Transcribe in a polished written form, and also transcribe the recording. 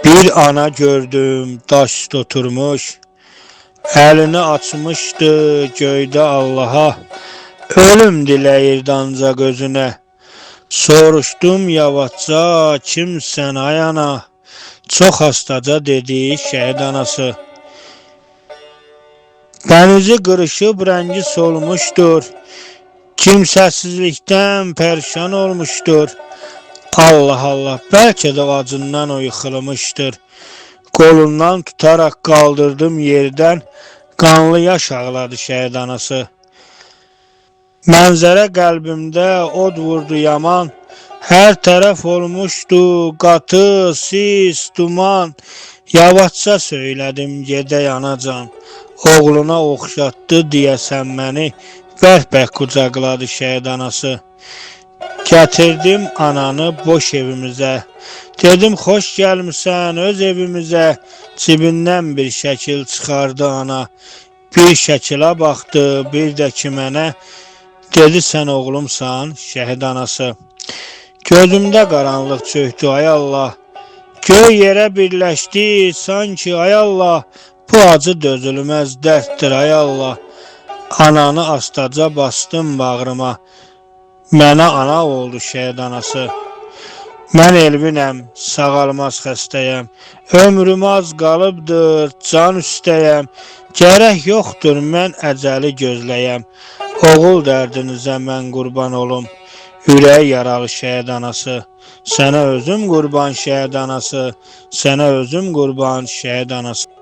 Bir ana gördüm daş üstə oturmuş, əlini açmışdı göydə Allaha, ölüm diləyirdi ancaq özünə. Soruşdum yavaşca, kimsən ay ana? Çox hastaca dedi şəhid anası. Bənizi qırışıb rəngi solmuşdur, kimsəsizlikdən pərişan olmuşdur. Allah Allah, bəlkə də acından o yıxılmışdır. Qolundan tutaraq qaldırdım yerdən, qanlı yaş ağladı şəhid anası. Mənzərə qəlbimdə od vurdu yaman, hər tərəf olmuşdu qatı, sis, duman. Yavaşca söylədim gedə yanacan, oğluna oxşatdı deyəsən məni, bərk-bərk qucaqladı şəhid anası. Gətirdim ananı boş evimizə, dedim xoş gəlmisən öz evimizə. Cibindən bir şəkil çıxardı ana, bir şəkilə baxdı, bir də ki mənə, dedi sən oğlumsan şəhid anası. Gözümdə qaranlıq çöktü ay Allah, göy yerə birləşdi sanki ay Allah, bu acı dözülməz dərddir ay Allah. Ananı astaca bastım bağrıma, mənə ana oldu şəhid anası. Mən elvinəm, sağalmaz xəstəyəm, ömrüm az qalıbdır, can üstəyəm. Gərək yoxdur mən əcəli gözləyəm, oğul dərdinizə mən qurban olum, ürək yaralı şəhid anası. Sənə özüm qurban şəhid anası, sənə özüm qurban şəhid anası.